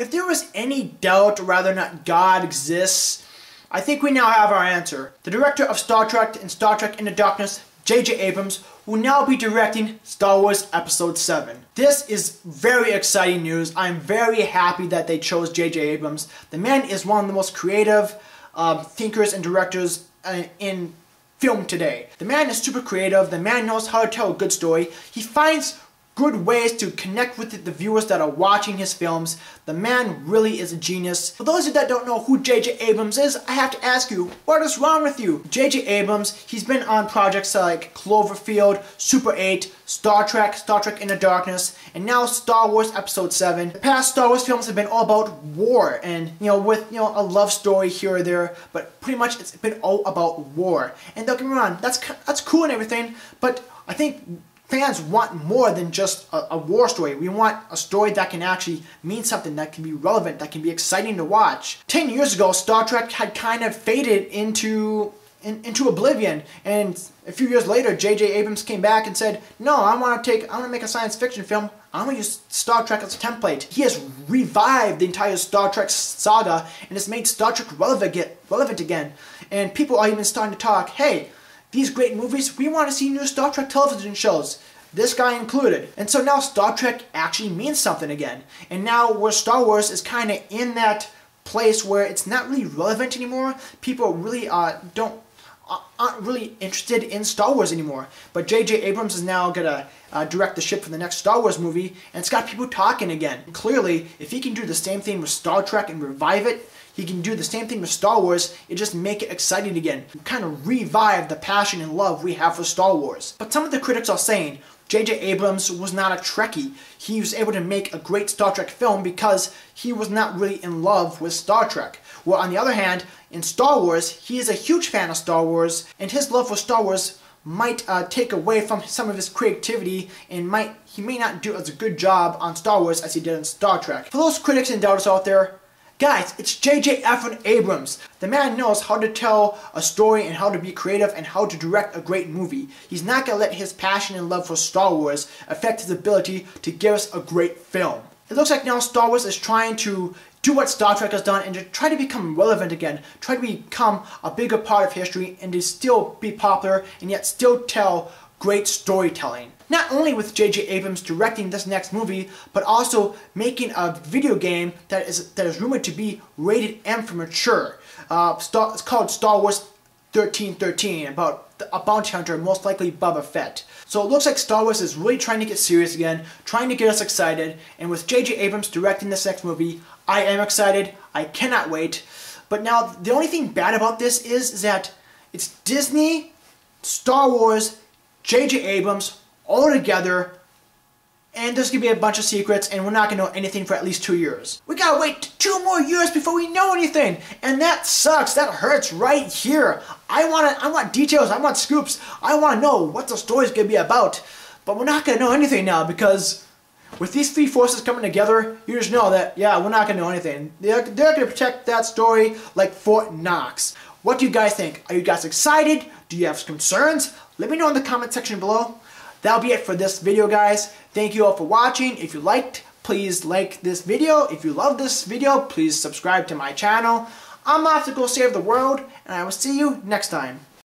If there was any doubt whether or not God exists, I think we now have our answer. The director of Star Trek and Star Trek Into Darkness, J.J. Abrams, will now be directing Star Wars Episode 7. This is very exciting news. I'm very happy that they chose J.J. Abrams. The man is one of the most creative thinkers and directors in film today. The man is super creative. The man knows how to tell a good story. He finds good ways to connect with the viewers that are watching his films. The man really is a genius. For those of you that don't know who J.J. Abrams is, I have to ask you, what is wrong with you? J.J. Abrams, he's been on projects like Cloverfield, Super 8, Star Trek Into Darkness, and now Star Wars Episode 7. The past Star Wars films have been all about war and, with, a love story here or there, but pretty much it's been all about war. And don't get me wrong, that's cool and everything, but I think fans want more than just a war story. We want a story that can actually mean something, that can be relevant, that can be exciting to watch. 10 years ago, Star Trek had kind of faded into oblivion, and a few years later, J.J. Abrams came back and said, no, I want to make a science fiction film. I want to use Star Trek as a template. He has revived the entire Star Trek saga and has made Star Trek relevant again. And people are even starting to talk, hey, these great movies, we want to see new Star Trek television shows. This guy included. And so now Star Trek actually means something again. And now where Star Wars is kind of in that place where it's not really relevant anymore, people really aren't really interested in Star Wars anymore. But J.J. Abrams is now going to direct the ship for the next Star Wars movie, and it's got people talking again. Clearly, if he can do the same thing with Star Trek and revive it, he can do the same thing with Star Wars and just make it exciting again. Kind of revive the passion and love we have for Star Wars. But some of the critics are saying J.J. Abrams was not a Trekkie. He was able to make a great Star Trek film because he was not really in love with Star Trek. Well, on the other hand, in Star Wars, he is a huge fan of Star Wars, and his love for Star Wars might take away from some of his creativity, and he may not do as a good job on Star Wars as he did in Star Trek. For those critics and doubters out there, guys, it's J.J. effing Abrams. The man knows how to tell a story and how to be creative and how to direct a great movie. He's not going to let his passion and love for Star Wars affect his ability to give us a great film. It looks like now Star Wars is trying to do what Star Trek has done and to try to become relevant again, try to become a bigger part of history and to still be popular and yet still tell great storytelling. Not only with J.J. Abrams directing this next movie, but also making a video game that is rumored to be rated M for mature. It's called Star Wars 1313, about a bounty hunter, most likely Boba Fett. So it looks like Star Wars is really trying to get serious again, trying to get us excited, and with J.J. Abrams directing this next movie, I am excited, I cannot wait. But now, the only thing bad about this is that it's Disney, Star Wars, J.J. Abrams, all together, and there's going to be a bunch of secrets, and we're not going to know anything for at least 2 years. We got to wait 2 more years before we know anything, and that sucks. That hurts right here. I want details. I want scoops. I want to know what the story's going to be about, but we're not going to know anything now because with these 3 forces coming together, you just know that, yeah, we're not going to know anything. They're going to protect that story like Fort Knox. What do you guys think? Are you guys excited? Do you have concerns? Let me know in the comment section below. That'll be it for this video, guys. Thank you all for watching. If you liked, please like this video. If you love this video, please subscribe to my channel. I'm off to go save the world, and I will see you next time.